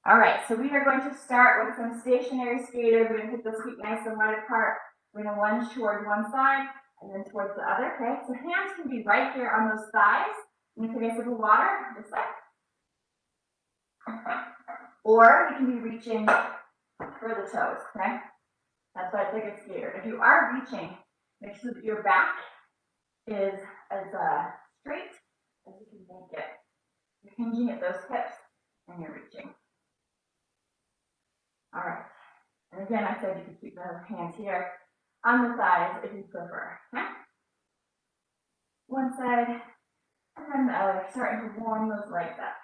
All right, so we are going to start with some stationary skaters. We're going to put those feet nice and wide apart. We're going to lunge towards one side and then towards the other, okay? So hands can be right here on those thighs. I'm going to take a sip of water, this way. Or you can be reaching for the toes, okay? That's why it's like a skater. If you are reaching, make sure that your back is as straight as you can make it. You're hinging at those hips and you're reaching. All right. And again, I said you can keep the hands here on the thighs if you prefer. Okay? One side and then the other, starting to warm those legs up.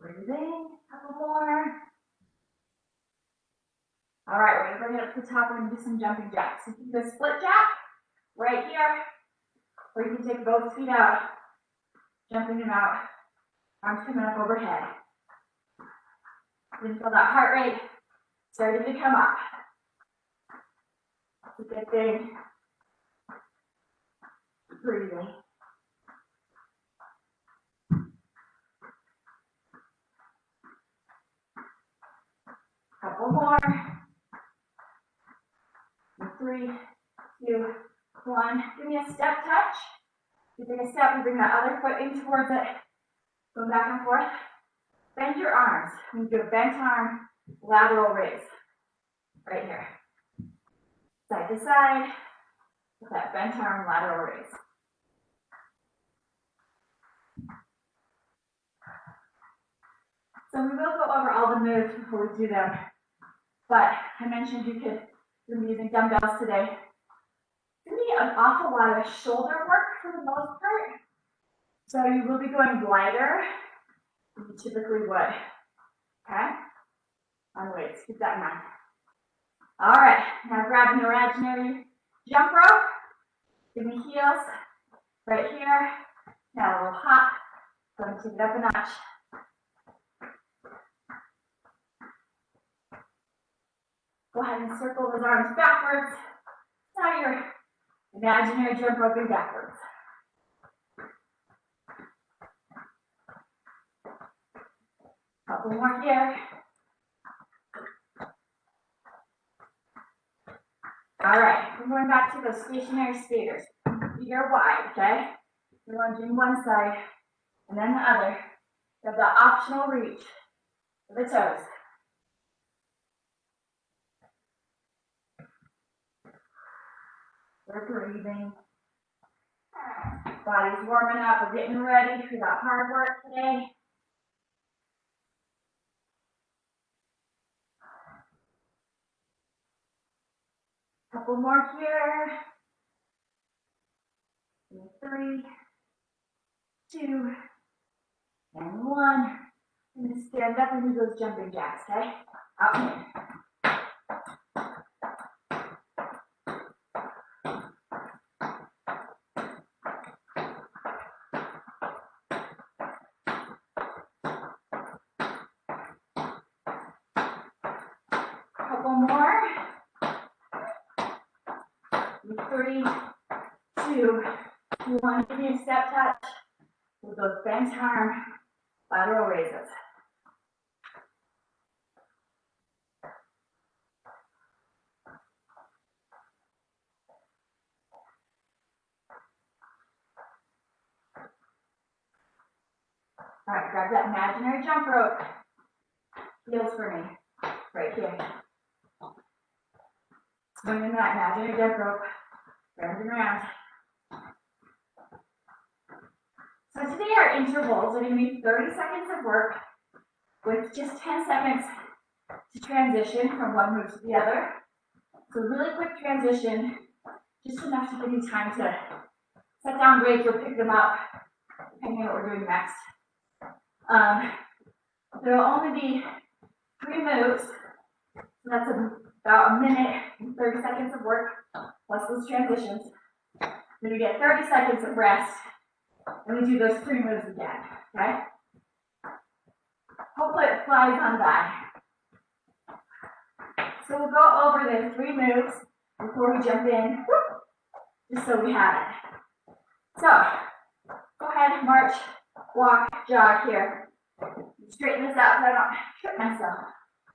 Breathing, a couple more. All right, we're going to bring it up to the top. We're going to do some jumping jacks. So you can do a split jack right here, or you can take both feet out, jumping them out, arms coming up overhead. You can feel that heart rate starting to come up. That's a good thing. Breathing. Couple more. 3, 2, 1. Give me a step touch. You take a step, you bring that other foot in towards it. Go back and forth. Bend your arms. You do a bent arm, lateral raise. Right here. Side to side. With that bent arm, lateral raise. So we will go over all the moves before we do them. But I mentioned you could be using dumbbells today. It's going to be an awful lot of shoulder work for the most part. So you will be going lighter than you typically would. Okay? On weights, keep that in mind. All right, now grab an imaginary jump rope. Give me heels right here. Now a little hop. Going to take it up a notch. Go ahead and circle those arms backwards. Now your imaginary jump roping backwards. Couple more here. All right, we're going back to those stationary skaters. Feet are wide, okay? You're lunging one side and then the other. You have the optional reach for the toes. We're breathing. Body's warming up. We're getting ready for that hard work today. Couple more here. 3, 2, and 1. And then stand up and do those jumping jacks, okay? Up. Couple more. 3, 2, 1. Give me a step touch with those bent arm lateral raises. All right, grab that imaginary jump rope. Heels for me, right here. Swinging that imaginary jump rope, round and round. So today our intervals are going to be 30 seconds of work with just 10 seconds to transition from one move to the other. So really quick transition, just enough to give you time to set down weights or pick them up, depending on what we're doing next. There will only be 3 moves, so that's about a minute and 30 seconds of work, plus those transitions. Then we get 30 seconds of rest, and we do those 3 moves again, okay? Hopefully it flies on by. So we'll go over the 3 moves before we jump in, just so we have it. So, ahead, march, walk, jog here. Straighten this out so I don't trip myself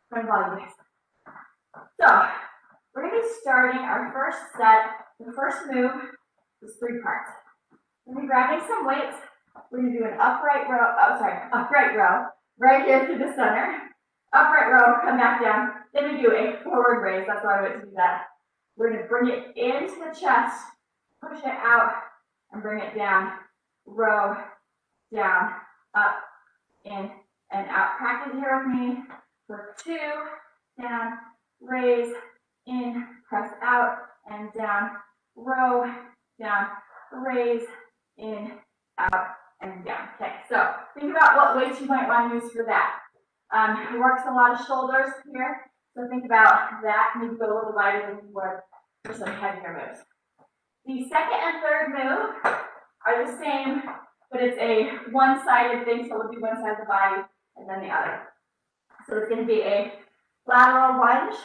from all you guys. So, we're going to be starting our first set. The first move is 3 parts. We're going to be grabbing some weights. We're going to do an upright row, right here to the center. Upright row, come back down. Then we do a forward raise. That's why I went to do that. We're going to bring it into the chest, push it out, and bring it down. Row, down, up, in, and out. Practice here with me for 2, down, raise, in, press out, and down, row, down, raise, in, out, and down. Okay, so think about what weights you might want to use for that. It works a lot of shoulders here, so think about that. Maybe go a little wider than you would for some heavier moves. The second and third move are the same, but it's a one-sided thing, so we'll do one side of the body and then the other. So it's going to be a lateral lunge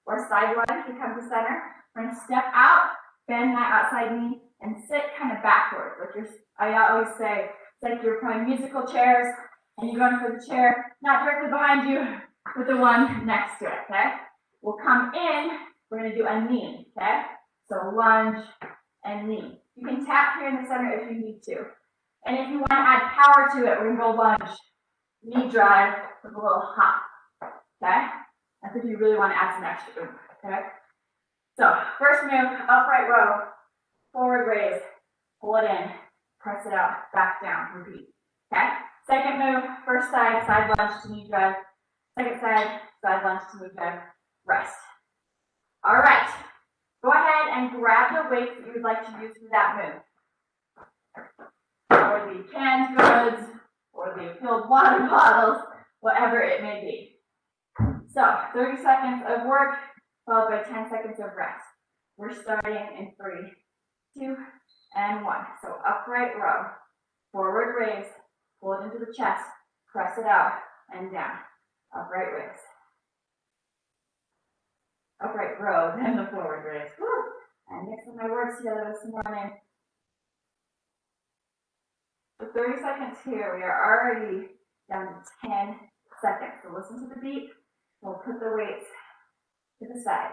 or side lunge. You come to center. We're going to step out, bend that outside knee, and sit kind of backwards. I always say, it's like you're playing musical chairs, and you're going for the chair, not directly behind you, but the one next to it, okay? We'll come in, we're going to do a knee, okay? So lunge and knee. You can tap here in the center if you need to. And if you want to add power to it, we're going to go lunge, knee drive with a little hop, okay? That's if you really want to add some extra oomph, okay? So, first move, upright row, forward raise, pull it in, press it out, back down, repeat, okay? Second move, first side, side lunge to knee drive. Second side, side lunge to knee drive, rest. All right, go ahead and grab the weights that you would like to use for that move. Or the canned goods, or the filled water bottles, whatever it may be. So, 30 seconds of work, followed by 10 seconds of rest. We're starting in 3, 2, and 1. So, upright row, forward raise, pull it into the chest, press it out, and down. Upright raise. Upright row, then the forward raise. Woo! I'm mixing my words together this morning. For 30 seconds here, we are already down to 10 seconds. So listen to the beat. We'll put the weights to the side.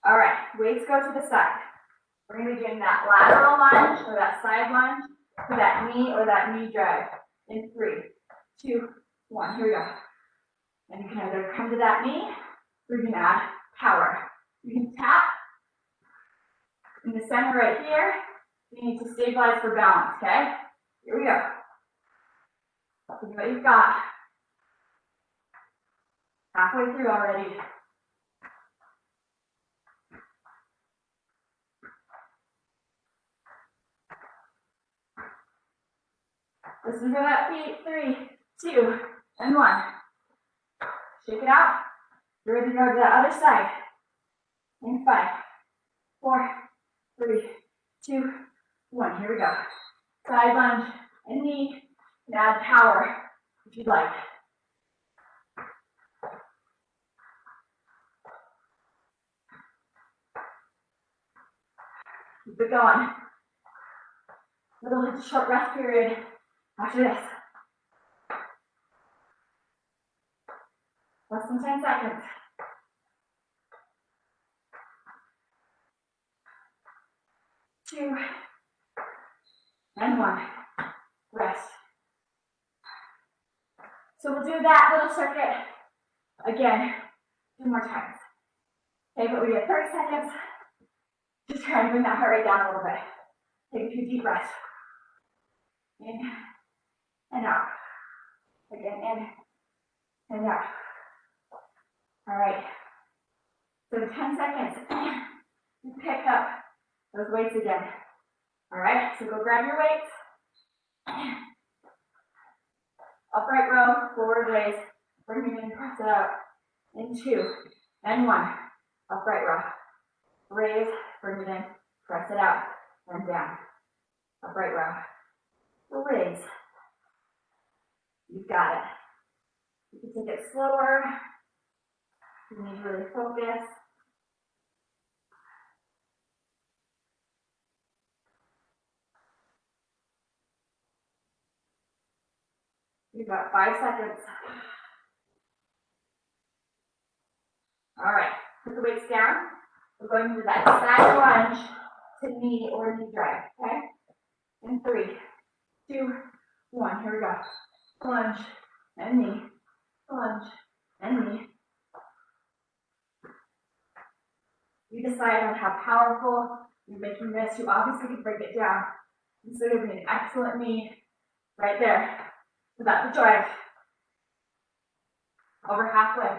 All right, weights go to the side. We're going to be doing that lateral lunge or that side lunge for that knee or that knee drive in 3, 2, 1. Here we go. And you can either come to that knee or you can add power. You can tap in the center right here. You need to stabilize for balance, okay? Here we go. See what you've got. Halfway through already. Listen for that beat. 3, 2, and 1. Shake it out. You're ready to go to the other side. In 5, 4, 3, 2, 1. Here we go. Side lunge and knee. And add power if you'd like. Keep it going. Little short rest period after this. Less than 10 seconds. 2, and 1. Rest. So we'll do that little circuit again 2 more times. Okay, but we get 30 seconds. Just try to bring that heart rate down a little bit. Take a few deep breaths. In and out. Again, in and out. All right. So 10 seconds. You pick up those weights again. All right, so go grab your weights. Upright row, forward raise. Bring it in, press it out. In 2, and 1. Upright row. Raise, bring it in, press it out, and down. Upright row. Raise. You've got it. You can take it slower. You need to really focus. You've got 5 seconds. All right, put the weights down. We're going to do that side lunge to knee or knee drag, okay? In 3, 2, 1, here we go. Lunge and knee, lunge and knee. You decide on how powerful you're making this. You obviously can break it down. This is going to be an excellent knee right there. Without the drive. Over halfway.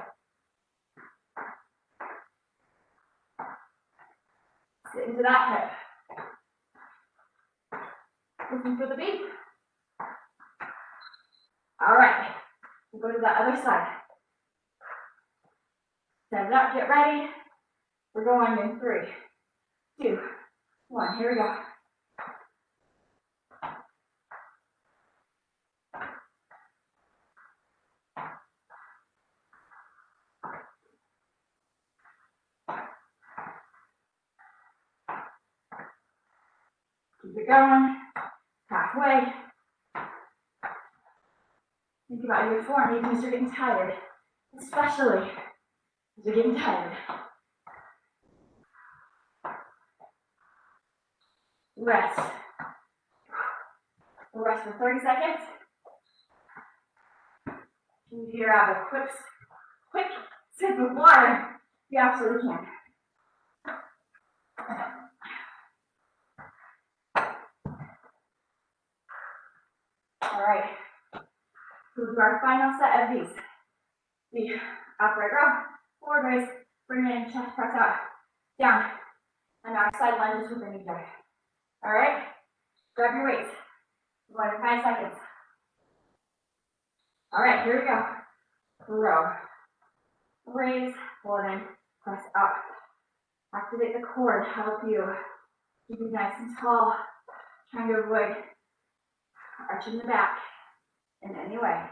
Sit into that hip. Looking for the beat. All right. We'll go to the other side. Stand up, get ready. We're going in 3, 2, 1. Here we go. Keep it going. Halfway. Think about your form, even as you're getting tired. Especially as you're getting tired. Rest. We'll rest for 30 seconds. If you grab a quick sip of water, you absolutely can. All right. We'll do our final set of these. The upright row, forward raise, bring it in, chest press out, down, and our side lunges with the knee drag. All right? Grab your weights. We're going to 5 seconds. All right, here we go. Row. Raise, hold in, press up. Activate the core to help you keep you nice and tall. Trying to avoid arching the back in any way.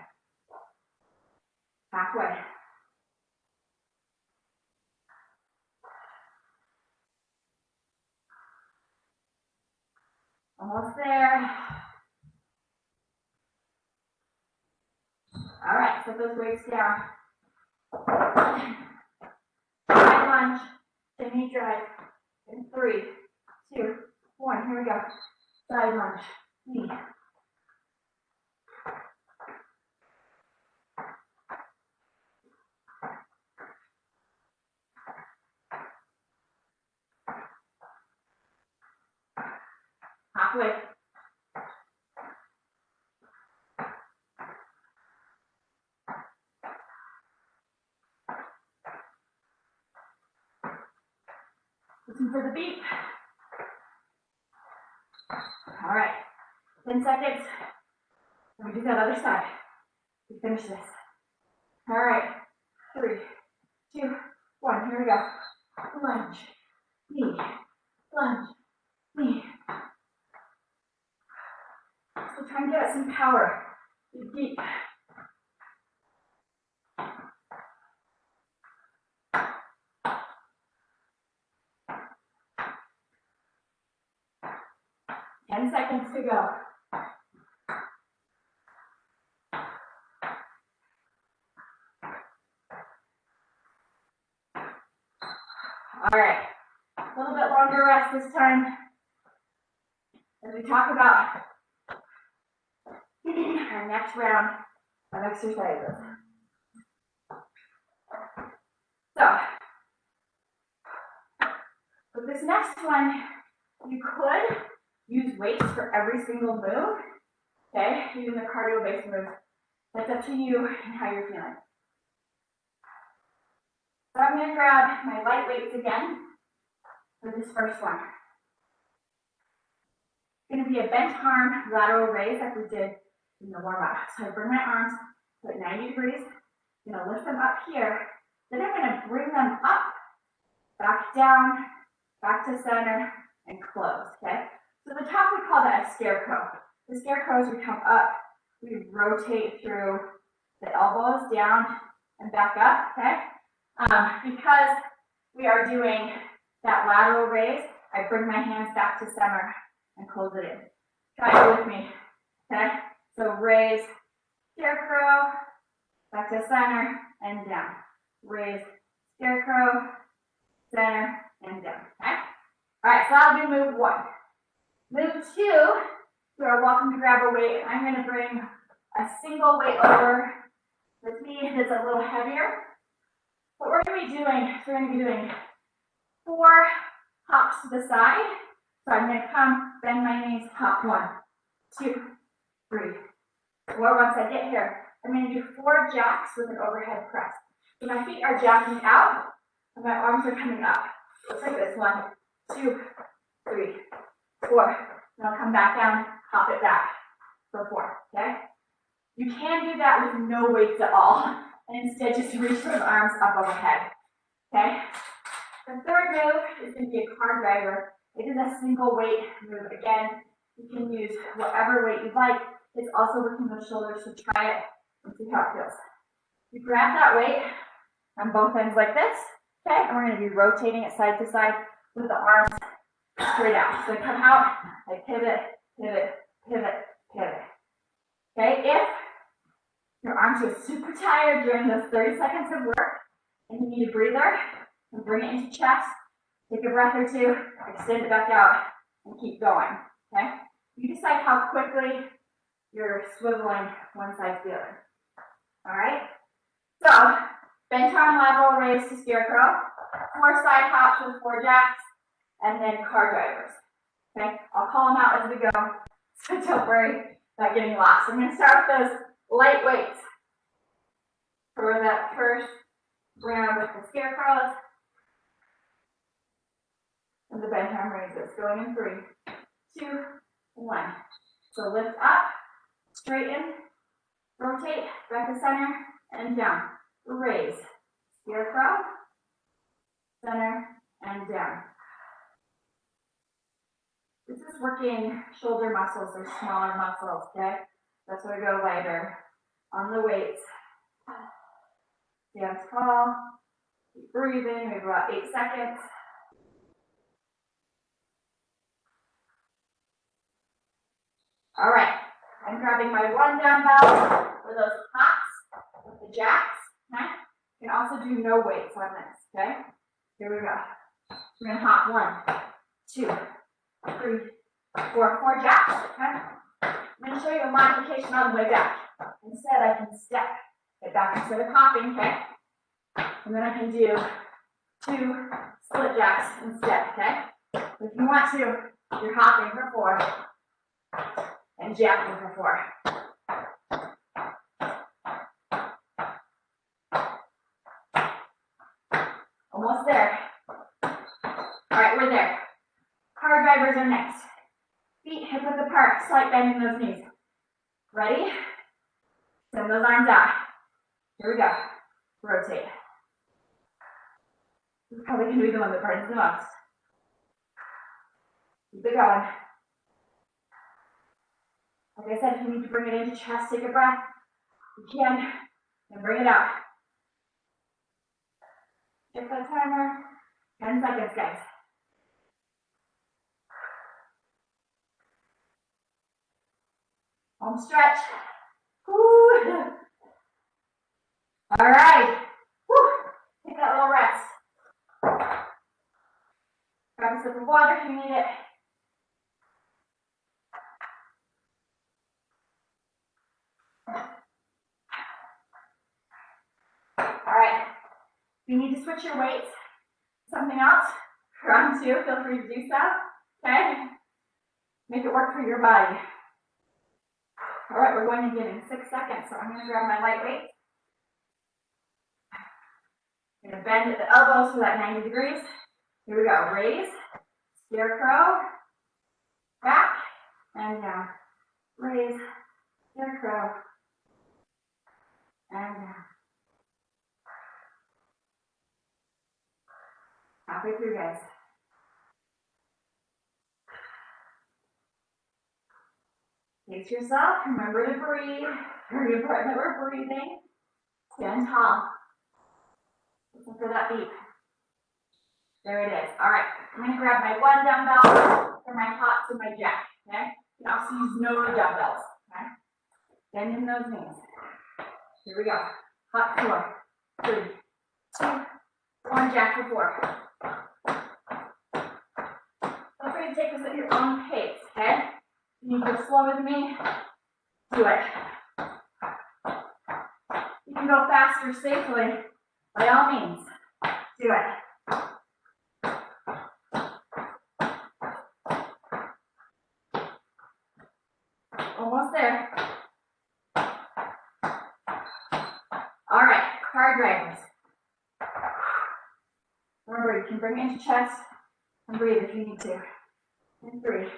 Halfway. Almost there. All right, set those weights down. Side lunge, to knee drag. In 3, 2, 1. Here we go. Side lunge, knee. Halfway. Listen for the beat. All right. 10 seconds. Let me do that other side. We finish this. All right. 3, 2, 1. Here we go. Lunge, knee, lunge, knee. So try and get some power. Deep. Ten seconds to go. All right, a little bit longer rest this time as we talk about our next round of exercises. So, with this next one, you could use weights for every single move, okay, using the cardio-based moves. That's up to you and how you're feeling. So I'm going to grab my light weights again for this first one. It's going to be a bent arm lateral raise like we did in the warm-up. So I bring my arms to 90 degrees. I'm going to lift them up here. Then I'm going to bring them up, back down, back to center, and close, okay? So the top we call that a scarecrow. The scarecrows, we come up, we rotate through the elbows down and back up, okay? Because we are doing that lateral raise, I bring my hands back to center and close it in. Try it with me, okay? So raise, Scarecrow, back to center, and down. Raise, Scarecrow, center, and down, okay? All right, so that'll be move 1. Move 2, you are welcome to grab a weight. I'm gonna bring a single weight over with me that's a little heavier. What we're gonna be doing, 4 hops to the side. So I'm gonna come, bend my knees, hop 1, 2, 3, 4. Once I get here, I'm gonna do 4 jacks with an overhead press. So my feet are jacking out, and my arms are coming up. Just like this, 1, 2, 3, 4. And I'll come back down, hop it back for 4, okay? You can do that with no weights at all, and instead just reach those arms up overhead, okay? The third move is going to be a car driver. It is a single weight move. Again, you can use whatever weight you'd like. It's also working the shoulders, so try it and see how it feels. You grab that weight on both ends like this, okay? And we're going to be rotating it side to side with the arms straight out. So I come out, I pivot, pivot, pivot, pivot. Okay, if your arms are super tired during those 30 seconds of work and you need a breather, and bring it into chest, take a breath or 2, extend it back out, and keep going, okay? You decide how quickly you're swiveling one side to the other, all right? So, bench arm lateral raise to Scarecrow, 4 side hops with 4 jacks, and then car drivers, okay? I'll call them out as we go, so don't worry about getting lost. I'm gonna start with those light weights for that first round with the Scarecrows. And the bench arm raises, going in 3, 2, 1. So lift up, straighten, rotate, back to center, and down. Raise, Scarecrow, center, and down. This is working shoulder muscles or smaller muscles, okay? That's why we go lighter on the weights. Stand tall, keep breathing, maybe about 8 seconds. All right, I'm grabbing my 1 dumbbell for those hops with the jacks, okay? You can also do no weights on this, okay? Here we go. We're gonna hop 1, 2, 3, 4, 4 jacks, okay? I'm gonna show you a modification on the way back. Instead, I can step it back instead of hopping, okay? And then I can do 2 split jacks instead, okay? If you want to, you're hopping for 4. And jacking for 4. Almost there. All right, we're there. Car drivers are next. Feet hip width apart, slight bend in those knees. Ready? Send those arms out. Here we go. Rotate. This is probably going to be the one that burns the most. Keep it going. Like I said, if you need to bring it into chest, take a breath. You can, and bring it out. Check that timer. 10 seconds, guys. Home stretch. Woo. All right. Woo. Take that little rest. Grab a sip of water if you need it. All right, if you need to switch your weights to something else, round 2, feel free to do so, okay? Make it work for your body. All right, we're going to get in 6 seconds, so I'm going to grab my light weight. I'm going to bend at the elbows for that 90 degrees. Here we go, raise, Scarecrow, back, and down. Raise, Scarecrow, and down. Halfway through, guys. Pace yourself. Remember to breathe. Very important that we're breathing. Stand tall. Listen for that beat. There it is. All right. I'm going to grab my 1 dumbbell for my hops and my jack. Okay? You can also use no dumbbells. Okay? Bend in those knees. Here we go. Hot floor. 3, 2, 1, jack for 4. Feel free to take this at your own pace, okay? You need to go slower than me. Do it. You can go faster safely, by all means. Do it. Almost there. All right, card drivers. Remember, you can bring it into chest and breathe if you need to. In 3,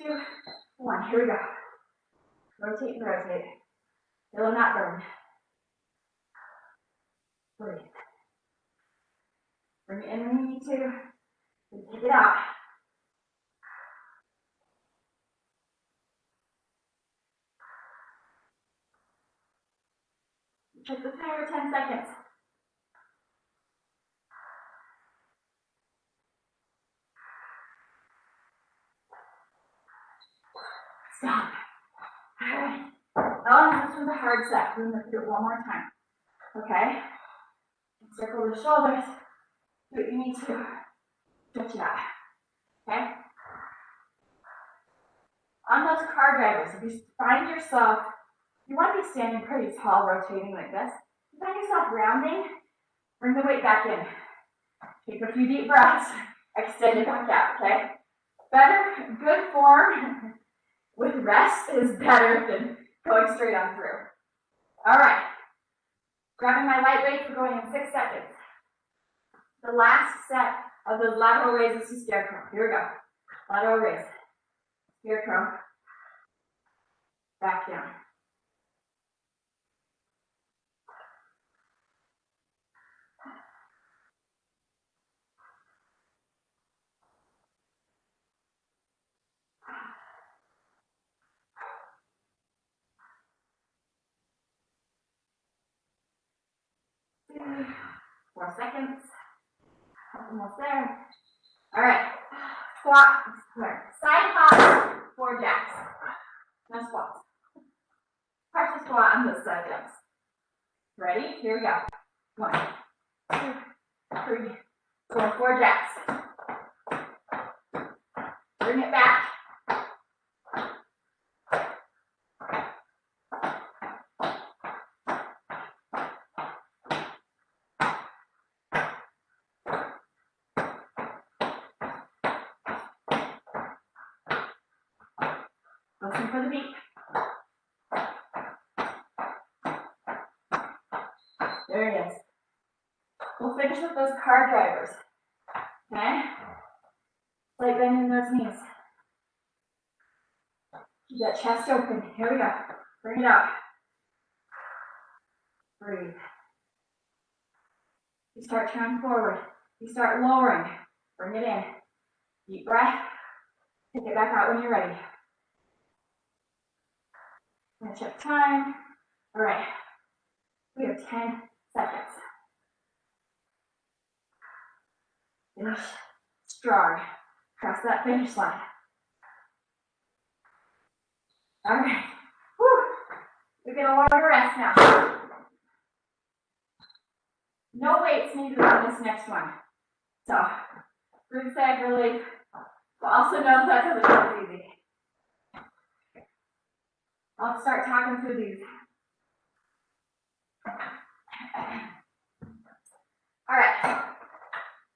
2, 1. Here we go. Rotate and rotate. It will not burn. Breathe. Bring it in when you need to. And take it out. Check the timer, 10 seconds. Stop. All right. Oh, this was a hard set. We're going to do it one more time. Okay? Circle the shoulders. Do what you need to. Stretch it out. Okay? On those car drivers, if you find yourself, you want to be standing pretty tall, rotating like this. If you find yourself rounding, bring the weight back in. Take a few deep breaths. Extend it back out, okay? Better, good form with rest is better than going straight on through. All right. Grabbing my light weights, we're going in 6 seconds. The last set of those lateral raises to scarecrow. Here we go. Lateral raise. Scarecrow. Back down. Two, 4 seconds. Almost there. All right. Squat. Side hop. 4 jacks. No squats. Partial squat on those side jumps. Ready? Here we go. 1, 2, 3, 4. 4 jacks. Bring it back. Listen for the beat. There it is. We'll finish with those car drivers. Okay? Like bending those knees. Keep that chest open. Here we go. Bring it up. Breathe. You start turning forward. You start lowering. Bring it in. Deep breath. Take it back out when you're ready. I'm gonna check time. All right. We have 10 seconds. Finish strong. Cross that finish line. All right. Whew. We get a longer rest now. No weights needed on this next one. So, breathe sag relief. But also know that doesn't come easy. I'll start talking through these. All right.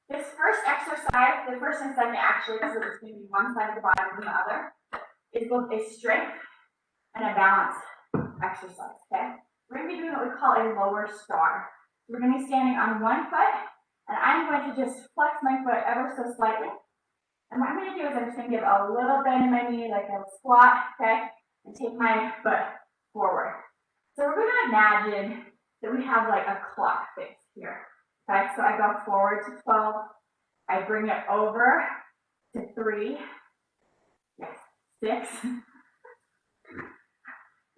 This first exercise, the first and second actually, so there's going to be one side of the body than the other, is both a strength and a balance exercise, okay? We're going to be doing what we call a lower star. We're going to be standing on one foot, and I'm going to just flex my foot ever so slightly. And what I'm going to do is I'm just going to give a little bend in my knee, like a squat, okay? And take my foot forward. So we're going to imagine that we have like a clock face here. Okay, so I go forward to 12. I bring it over to 3. Yes, 6.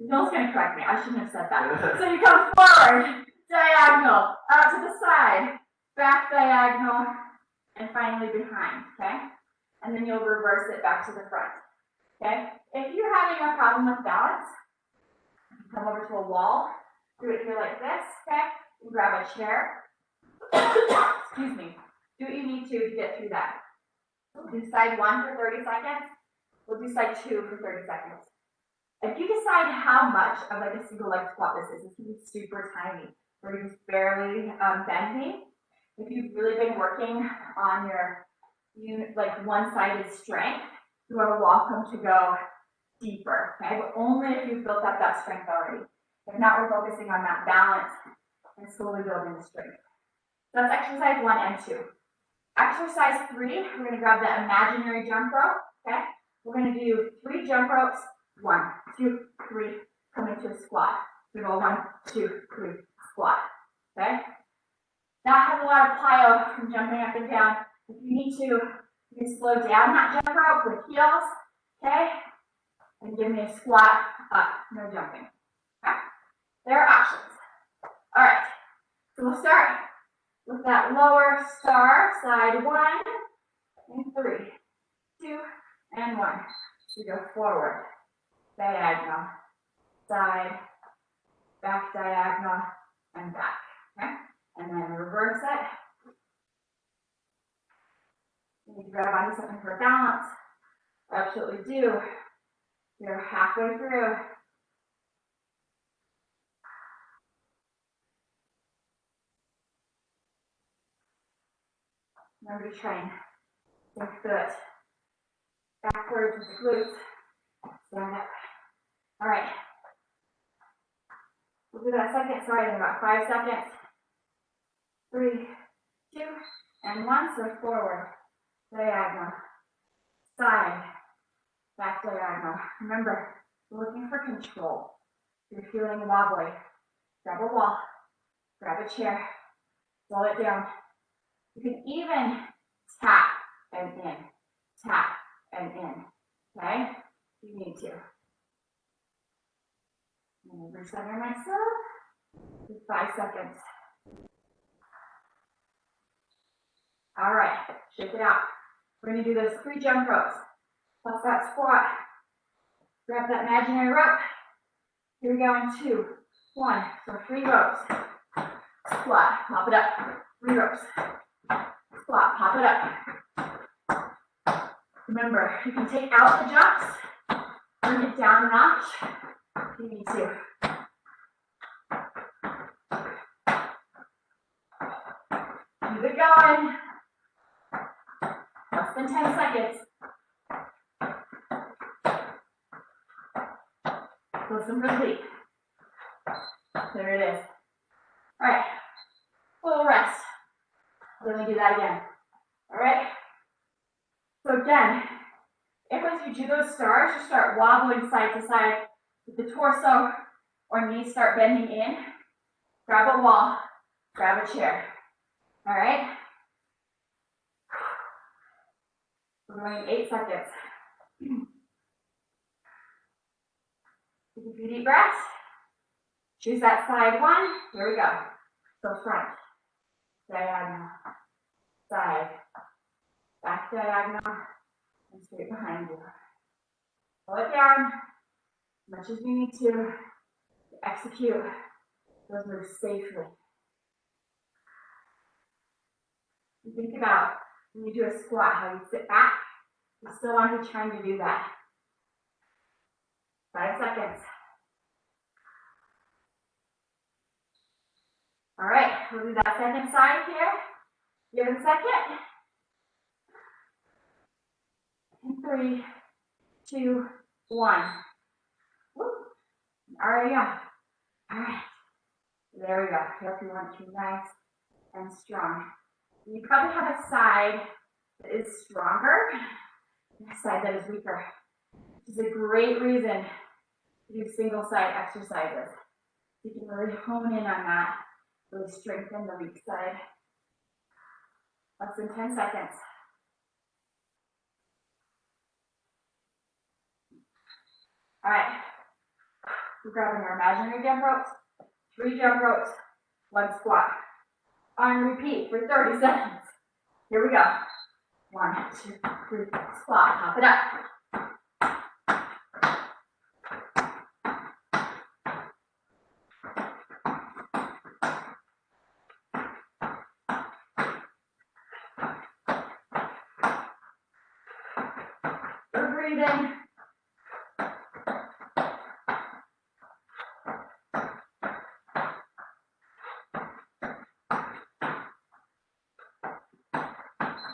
Bill's going to correct me. I shouldn't have said that. So you come forward, diagonal, out to the side, back diagonal, and finally behind, okay? And then you'll reverse it back to the front, okay? If you're having a problem with balance, come over to a wall. Do it here like this, okay? And grab a chair. Excuse me. Do what you need to get through that. We'll do side 1 for 30 seconds. We'll do side 2 for 30 seconds. If you decide how much of like a single leg squat this is can be super tiny, where you're just barely bending. If you've really been working on your like one-sided strength, you are welcome to go deeper, okay? But only if you've built up that strength already. If not, we're focusing on that balance and slowly building the strength. So that's exercise 1 and 2. Exercise 3, we're going to grab that imaginary jump rope, okay? We're going to do 3 jump ropes, 1, 2, 3, come into a squat. We go 1, 2, 3, squat, okay? That has a lot of plyo from jumping up and down. If you need to, you can slow down that jump rope with heels, okay? And give me a squat up, no jumping, okay? There are options. All right, so we'll start with that lower star, side 1, and 3, 2, and 1. We go forward, diagonal, side, back diagonal, and back, okay? And then reverse it. You need to grab onto something for balance. Absolutely do. You're halfway through. Remember to train. Think good. Backwards with the glutes. Stand up. All right. We'll do that second side in about 5 seconds. 3, 2, and 1. So forward, diagonal, side, back diagonal. Remember, we're looking for control. If you're feeling wobbly, grab a wall, grab a chair, slow it down. You can even tap and in, tap and in, okay? If you need to. I'm going to recenter myself. Just 5 seconds. All right, shake it out. We're going to do those 3 jump ropes, plus that squat. Grab that imaginary rope. Here we go in 2, 1. So 3 ropes. Squat, pop it up. 3 ropes. Squat, pop it up. Remember, you can take out the jumps, bring it down a notch if you need to. Keep it going. Less than 10 seconds. Listen for the beat. There it is. All right. Full rest. Let me do that again. All right. So again, if as you do those stars, you start wobbling side to side with the torso or knees start bending in, grab a wall, grab a chair. All right. We're going 8 seconds. Take a few deep breaths. Choose that side 1. Here we go. So front, diagonal, side, back diagonal, and straight behind you. Pull it down as much as you need to execute those moves safely. You think about when you do a squat, how you sit back. You still want to be trying to do that. 5 seconds. All right, we'll do that second side here. Give it a second. And 3, 2, 1. Woo. Already on. All right. There we go. I hope you want to be nice and strong. You probably have a side that is stronger and a side that is weaker, which is a great reason to do single side exercises. You can really hone in on that, really strengthen the weak side. Less than 10 seconds. All right, we're grabbing our imaginary jump ropes, 3 jump ropes, 1 squat. On repeat for 30 seconds. Here we go. 1, 2, 3, squat, pop it up. breathe in.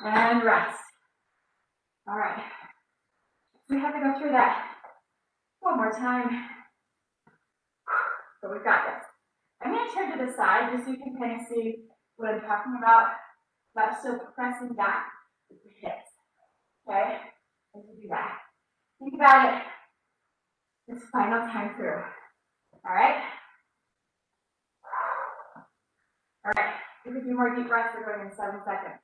And rest. All right. We have to go through that one more time. So we've got this. I'm going to turn to the side just so you can kind of see what I'm talking about, but still pressing back with the hips. Okay? As you do that. Think about it this final time through. All right? All right. Take a few more deep breaths. We're going in 7 seconds.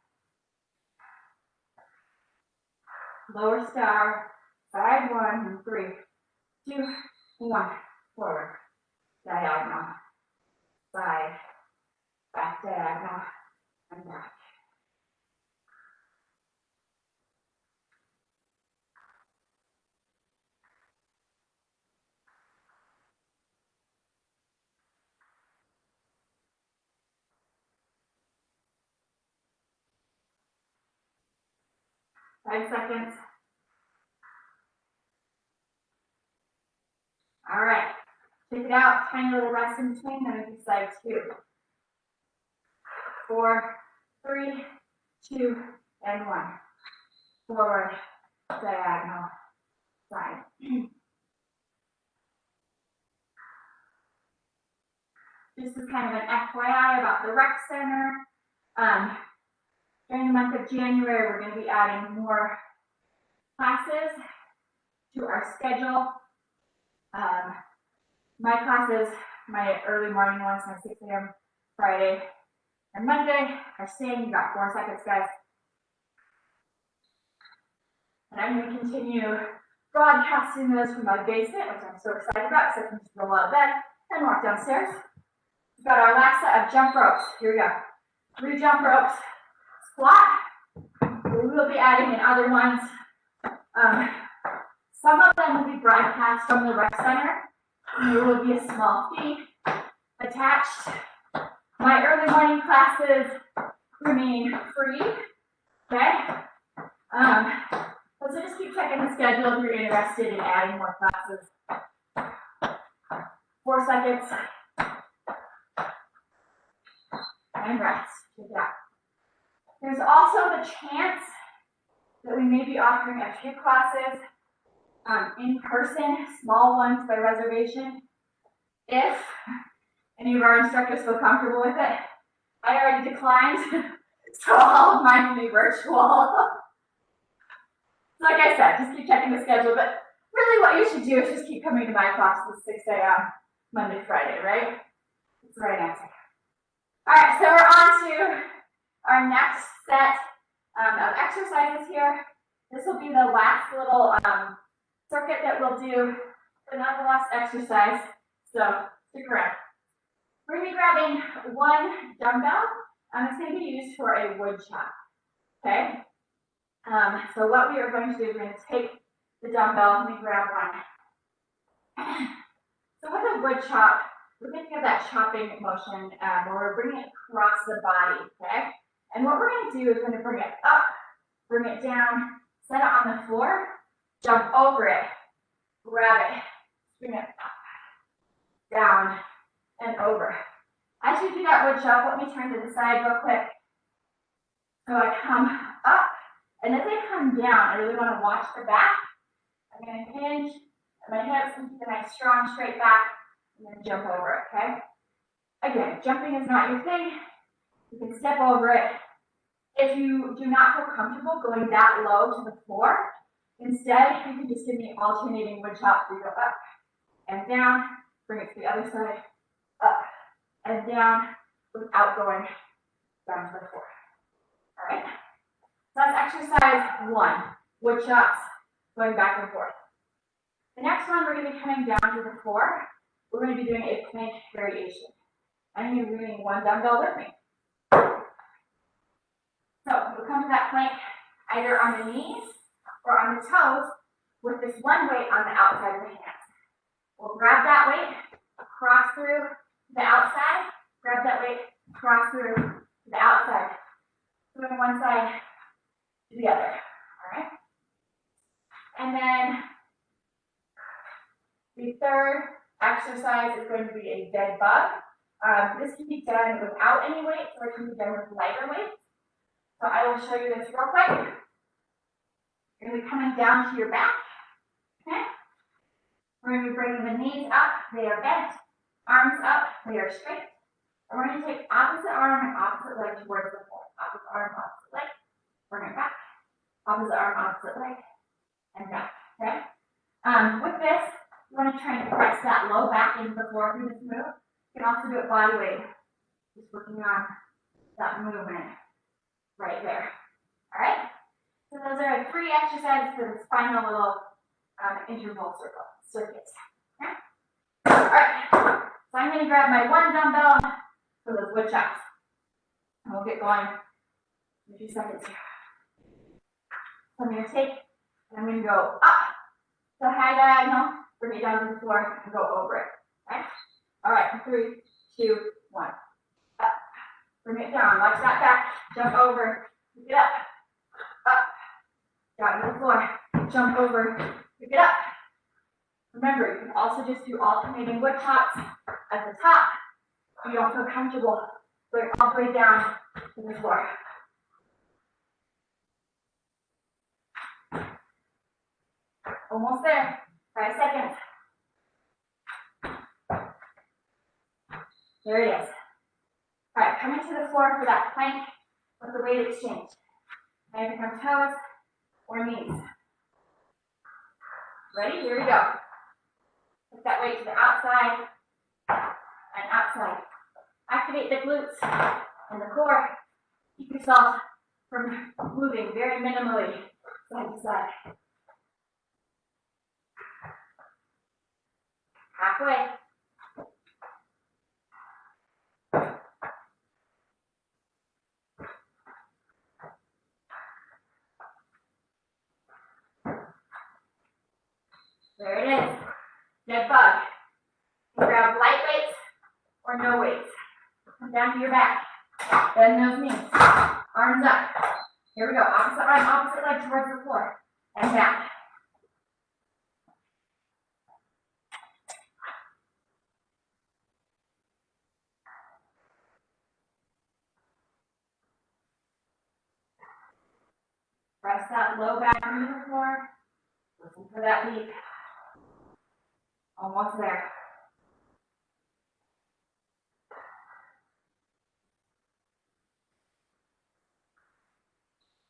Lower star, side 1, and 3, 2, 1. Forward. Diagonal. Side. Back diagonal. And back. Five seconds. All right. Take it out. Tiny little rest in between. Then we do side 2. 4, 3, 2, and 1. Forward. Diagonal. Side. This is kind of an FYI about the rec center. During the month of January, we're going to be adding more classes to our schedule. My classes, my early morning ones, my 6 a.m. Friday and Monday, are staying. You got 4 seconds, guys. And I'm going to continue broadcasting those from my basement, which I'm so excited about, so I can just roll out of bed and walk downstairs. We've got our last set of jump ropes. Here we go. 3 jump ropes. Squat. We will be adding in other ones. Some of them will be broadcast from the rec center. There will be a small fee attached. My early morning classes remain free. Okay? So just keep checking the schedule if you're interested in adding more classes. 4 seconds. And rest. Good job. There's also the chance that we may be offering a few classes in person, small ones by reservation, if any of our instructors feel comfortable with it. I already declined, so all of mine will be virtual. Like I said, just keep checking the schedule, but really what you should do is just keep coming to my classes 6 a.m. Monday, Friday, right? That's the right answer. All right, so we're on to our next set of exercises here. This will be the last little circuit that we'll do, but not the last exercise, so stick around. We're going to be grabbing 1 dumbbell, and it's going to be used for a wood chop, okay? So what we are going to do is we're going to take the dumbbell, let me grab one. So with a wood chop, we're going to have that chopping motion where we're bringing it across the body, okay? And what we're going to do is we're going to bring it up, bring it down, set it on the floor, jump over it, grab it, bring it up, down, and over. As you do that wood chop, let me turn to the side real quick. So I come up, and as I come down, I really want to watch the back. I'm going to hinge at my hips and keep a nice strong straight back, and then jump over it, okay? Again, jumping is not your thing. You can step over it. If you do not feel comfortable going that low to the floor, instead, you can just give me alternating wood chops. We go up and down, bring it to the other side, up and down, without going down to the floor. All right? So that's exercise 1, wood chops, going back and forth. The next one, we're going to be coming down to the floor. We're going to be doing a plank variation. I'm going to be bringing 1 dumbbell with me. So we'll come to that plank either on the knees or on the toes with this one weight on the outside of the hands. We'll grab that weight, cross through the outside, grab that weight, cross through the outside. From one side to the other, all right? And then The third exercise is going to be a dead bug. This can be done without any weights, or it can be done with lighter weights. So I will show you this real quick. You're going to be coming down to your back. Okay? We're going to be bringing the knees up. They are bent. Arms up. They are straight. And we're going to take opposite arm and opposite leg towards the floor. Opposite arm, opposite leg. Bring it back. Opposite arm, opposite leg. And back. Okay? With this, you want to try and press that low back into the floor through this move. You can also do it body weight. Just working on that movement right there. All right? So those are 3 exercises for this final little interval circuits. Okay? All right. So I'm going to grab my 1 dumbbell for those wood chops. And we'll get going in a few seconds here. So I'm going to take, and I'm going to go up. So high diagonal, bring it down to the floor, and go over it. Okay? All right, 3, 2, 1. Up. Bring it down. Watch that back. Jump over. Pick it up. Up. Down to the floor. Jump over. Pick it up. Remember, you can also just do alternating wood chops at the top if you don't feel comfortable going all the way down to the floor. Almost there. 5 seconds. There it is. All right, coming to the floor for that plank with the weight exchange. Now you can toes or knees. Ready? Here we go. Take that weight to the outside and outside. Activate the glutes and the core. Keep yourself from moving very minimally side to side. Halfway. There it is. Dead bug. You grab light weights or no weights. Come down to your back. Bend those knees. Arms up. Here we go. Opposite arm, opposite leg towards the floor. And back. Press that low back into the floor. Listen for that beat. Almost there.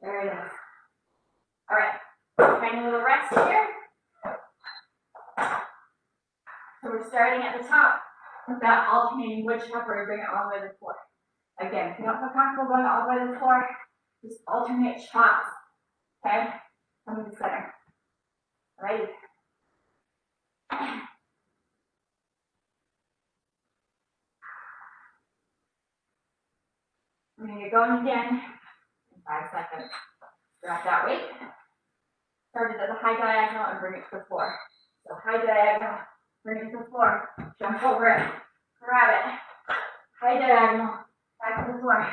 There it is. All right. Trying a little rest here. So we're starting at the top with that alternating wood chop where we bring it all the way to the floor. Again, if you don't feel comfortable going all the way to the floor, just alternate chops. Okay? Come to the center. Ready? We're going to get going again in 5 seconds. Drop that weight. Start it at the high diagonal and bring it to the floor. So high diagonal, bring it to the floor. Jump over it. Grab it. High diagonal, back to the floor.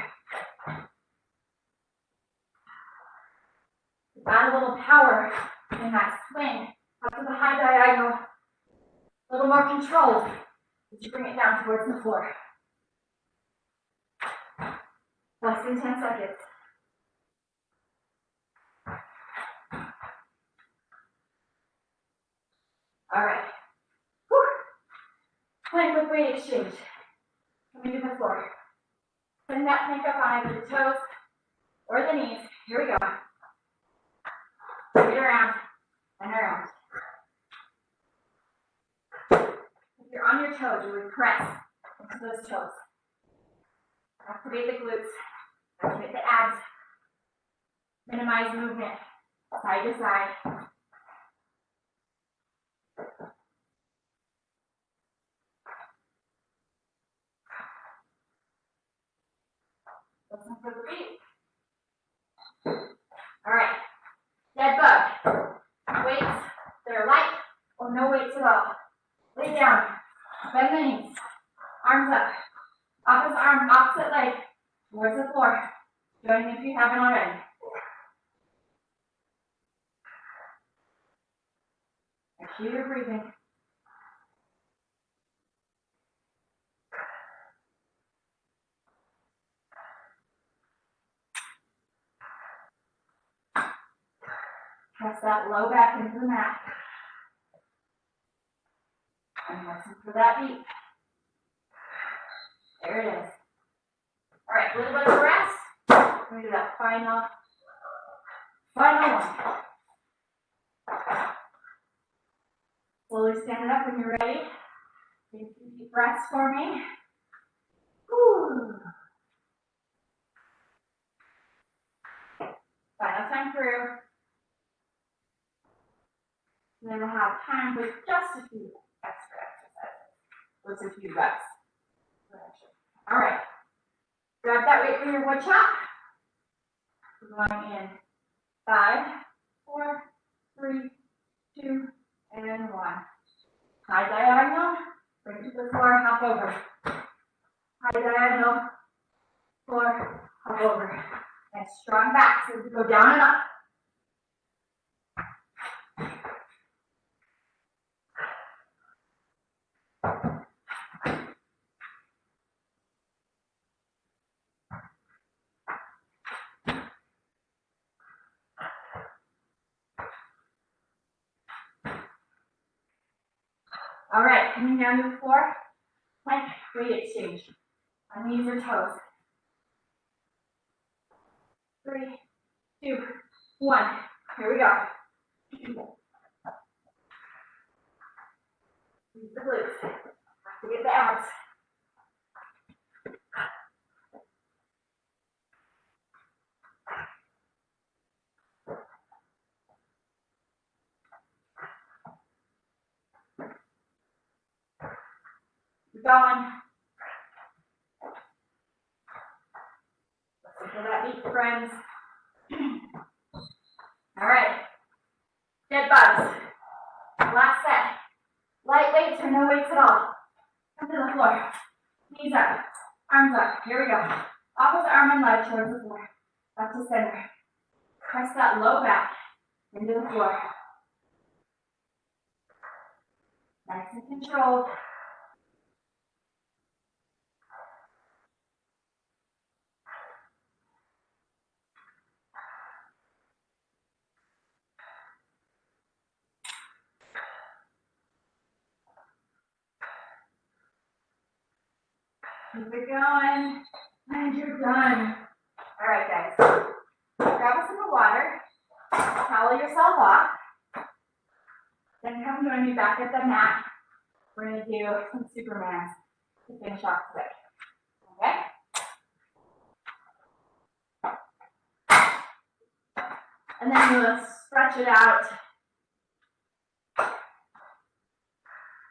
Add a little power in that swing up to the high diagonal. A little more controlled as you bring it down towards the floor. Less than 10 seconds. All right. Whew. Plank with weight exchange. Coming to the floor. Send that plank up on either the toes or the knees. Here we go. Bring it around and around. If you're on your toes, you would press into those toes. Activate the glutes. Activate the abs. Minimize movement side to side. Listen for the beat. All right. Dead bug. Weights that are light or no weights at all. Lay down. Bend the knees. Arms up. Opposite arm, opposite leg towards the floor. Join me if you haven't already. Make sure you're breathing. Press that low back into the mat. And listen for that beat. There it is. All right, a little bit of a rest. We're going to do that final one. Slowly stand it up when you're ready. Take a few deep breaths for me. Whew. Final time through. And then we'll have time for just a few extra exercises. With a few reps. All right. Grab that weight for your wood chop. We're going in 5, 4, 3, 2, and 1. High diagonal. Bring it to the floor. Hop over. High diagonal. Floor. Hop over. And strong back. So we go down and up. All right, coming down to the floor, plank weight exchange on knees or toes. 3, 2, 1. Here we go. Use the glutes. Have to get the abs. Keep going. Listen for that beat, friends. All right. Dead bugs. Last set. Light weights or no weights at all. Come to the floor. Knees up. Arms up. Here we go. Opposite arm and leg towards the floor. Back to center. Press that low back into the floor. Nice and controlled. Keep it going. And you're done. All right, guys. Grab a sip of water. Towel yourself off. Then come join me back at the mat. We're going to do some Supermans to finish off today. Okay? And then we'll stretch it out.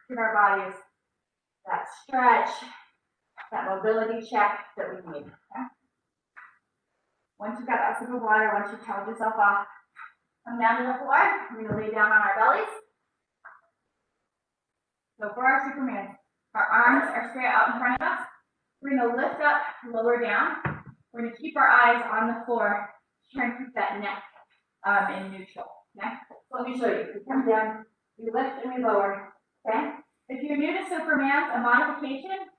Give our bodies that stretch, that mobility check that we need. Okay? Once you've got that sip of water, once you've toweled yourself off, come down to the floor. We're going to lay down on our bellies. So for our Superman, our arms are straight out in front of us. We're going to lift up, lower down. We're going to keep our eyes on the floor, try and keep that neck in neutral. Okay? So let me show you. We come down, we lift and we lower. Okay? If you're new to Superman, a modification,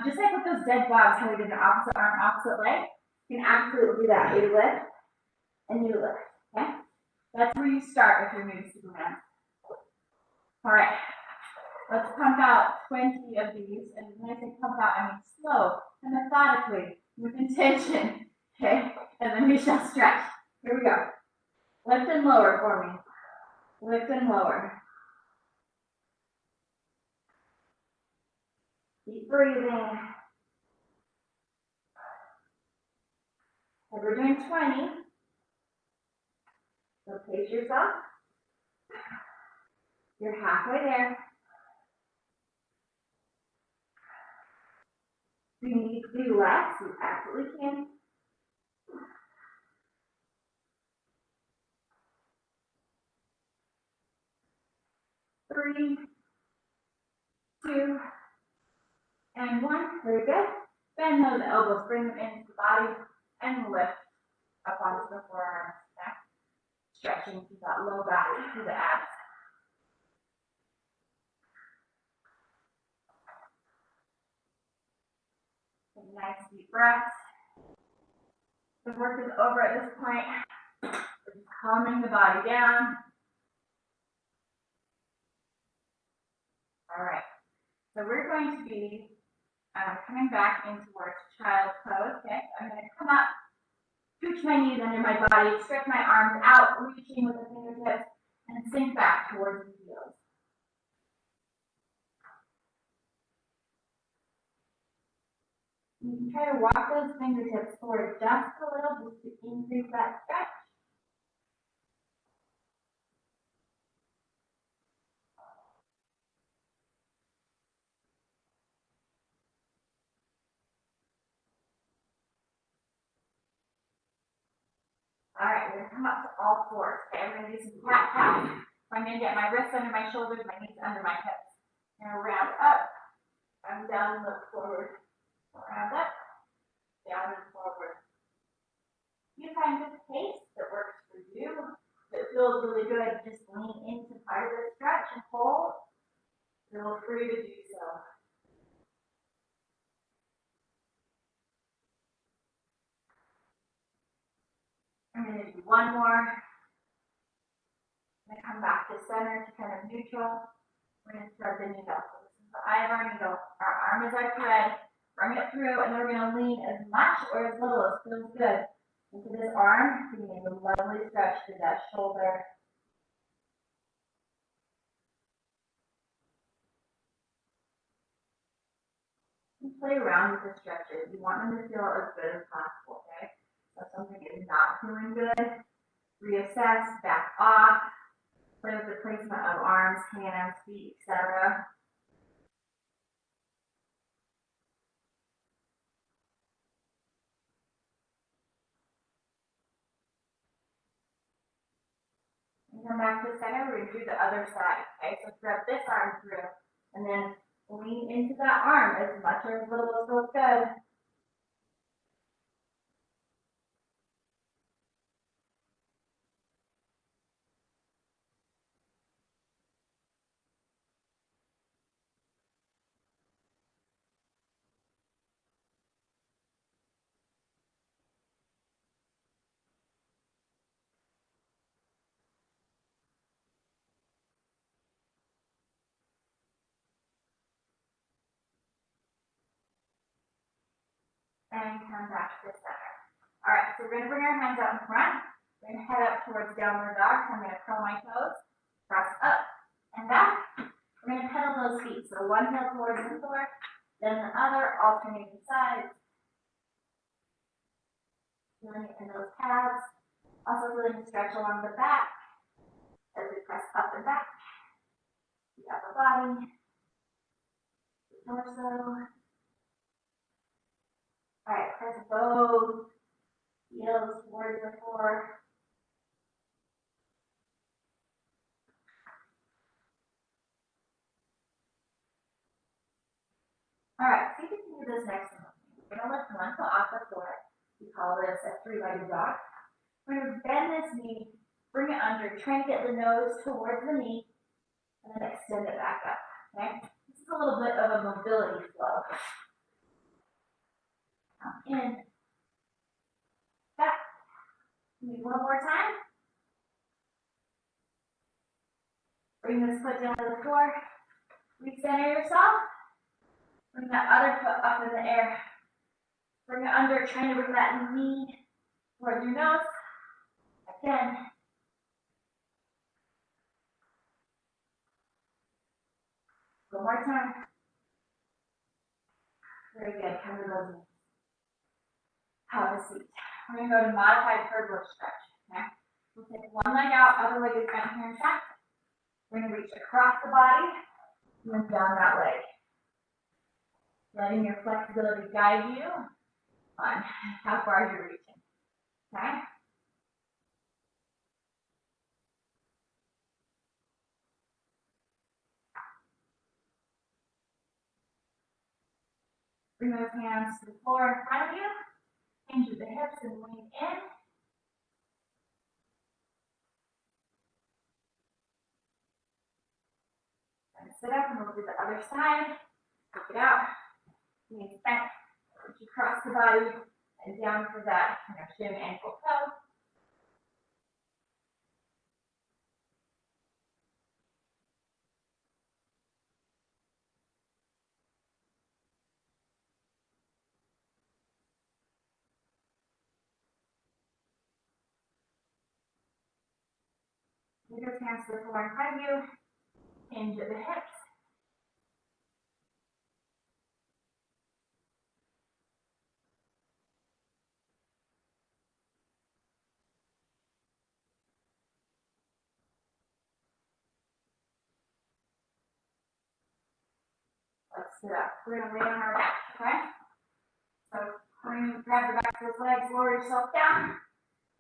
just like with those dead bugs, how we did the opposite arm, opposite leg, you can absolutely do that. You lift and you lift. Okay? That's where you start if you're new to Superman. All right. Let's pump out 20 of these, and when I say pump out, I mean slow and methodically, with intention, okay? And then we shall stretch. Here we go. Lift and lower for me. Lift and lower. Keep breathing. And we're doing 20. So pace yourself. You're halfway there. If you need to do less, you absolutely can. Three, 2, and 1. Very good. Bend those elbows, bring them into the body, and lift up onto the forearms. Okay? Stretching to that low back, to the abs. Nice deep breath. The work is over at this point. We're just calming the body down. All right, so we're going to be coming back into our child's pose. Okay, I'm going to come up, scooch my knees under my body, stretch my arms out, reaching with the fingertips, and sink back towards the heels. You can try to walk those fingertips forward just a little, just to increase that stretch. All right, we're gonna come up to all fours. Okay, I'm gonna do some cat cow. I'm gonna get my wrists under my shoulders, my knees under my hips. I'm gonna round up, round down, look forward, round up, down and forward. You find this pace that works for you, that feels really good. Just lean into part of the stretch and hold. Feel free to do so. I'm gonna do one more. I'm gonna come back to center to kind of neutral. We're going to thread the needle. So this is the eye of our needle. Our arm is our thread. Bring it through, and then we're going to lean as much or as little as feels good into this arm, giving a lovely stretch through that shoulder. And play around with the stretches. You want them to feel as good as possible, okay? So if something is not feeling good, reassess, back off, play with the placement of arms, hands, feet, etc. Come back to the center, we're going to do the other side, okay? So grab this arm through, and then lean into that arm as much or as little as feels good. And come back to the center. All right, so we're going to bring our hands out in front. We're going to head up towards downward dog. So I'm going to curl my toes, cross up and back. We're going to pedal those feet. So one heel towards the floor, then the other, alternating sides. Feeling it in those calves. Also feeling the stretch along the back as we press up and back. The upper body, the torso. All right, press both heels towards the floor. All right, see if you can do this next one. We're going to lift one foot off the floor. We call this a three-legged dog. We're going to bend this knee, bring it under, try and get the nose towards the knee, and then extend it back up, okay? This is a little bit of a mobility flow. In, back. Maybe one more time. Bring this foot down to the floor. Recenter yourself. Bring that other foot up in the air. Bring it under, trying to bring that knee towards your nose. Again. One more time. Very good. Cover those knees. Have a seat. We're going to go to modified curve stretch. Okay? We'll take one leg out, other leg is bent here in front. We're going to reach across the body and then down that leg. Letting your flexibility guide you on how far you're reaching. Okay? Bring those hands to the floor in front of you. Hinge with the hips and lean in. And sit up and we'll do the other side. Take it out. Knees bent. Reach across the body and down for that kind of shin, ankle, toe. Take your hands to the floor in front of you. Hinge at the hips. Let's sit up. We're going to lay on our back, okay? So we're going to grab the back of those legs, lower yourself down.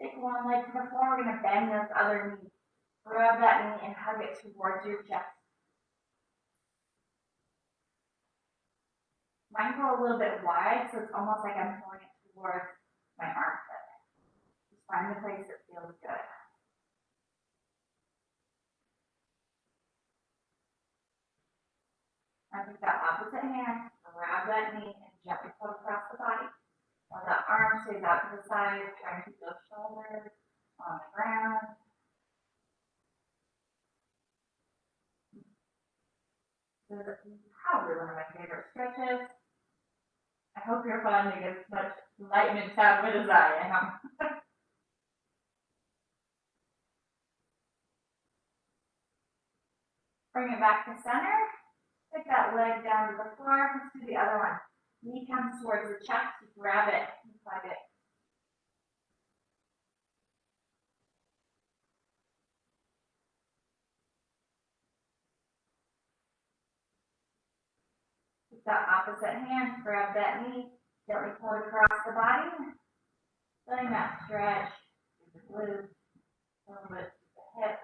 Take one leg to the floor. We're going to bend this other knee. Grab that knee and hug it towards your chest. Mine go a little bit wide, so it's almost like I'm pulling it towards my armpit. Just find the place that feels good. Now take that opposite hand, grab that knee, and gently pull across the body. While that arm stays out to the side, try to keep those shoulders on the ground. This is probably one of my favorite stretches. I hope you're finding as much enlightenment out of it as I am. Bring it back to center. Take that leg down to the floor. Let's do the other one. Knee comes towards the chest. You grab it and plug it. Take that opposite hand. Grab that knee. Gently pull it across the body. Letting that stretch through the glutes, a little bit through the hip.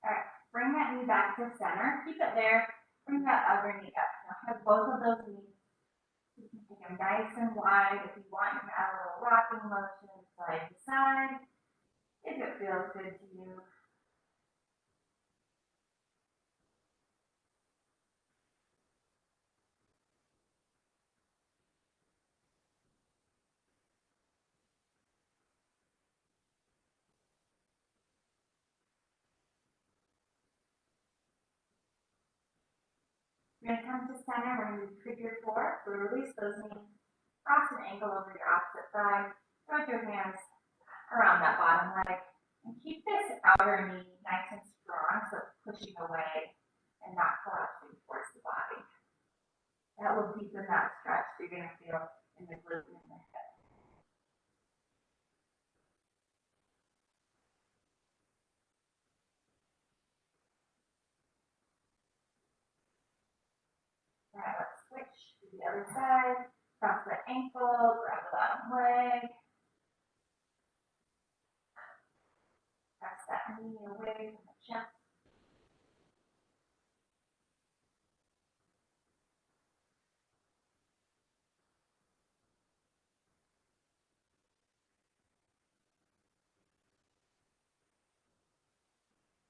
All right, bring that knee back to center. Keep it there. Bring that other knee up. Now have both of those knees. You can take them nice and wide. If you want, you can add a little rocking motion side to side. If it feels good to you. You're going to come to center. We're going to do figure four. So release those knees. Cross an ankle over your opposite thigh. Throw your hands around that bottom leg. And keep this outer knee nice and strong, so it's pushing away and not collapsing towards the body. That will deepen that stretch so you're going to feel in the glute and in the hip. All right, let's switch to the other side. Cross the ankle, grab the bottom leg. Press that knee away from the chest.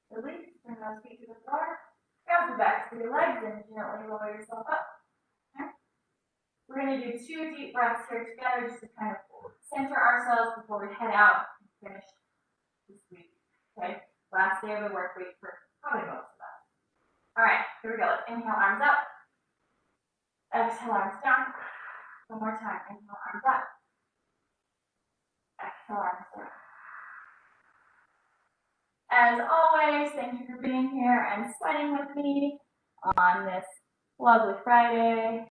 Release, bring those feet to the floor. Grab the backs of your legs and gently lower yourself up. Okay. We're going to do 2 deep breaths here together just to kind of center ourselves before we head out and finish this week. Okay, last day of the work week for probably most of us. All right, here we go. Let's inhale, arms up. Exhale, arms down. One more time. Inhale, arms up. Exhale, arms down. As always, thank you for being here and sweating with me on this lovely Friday.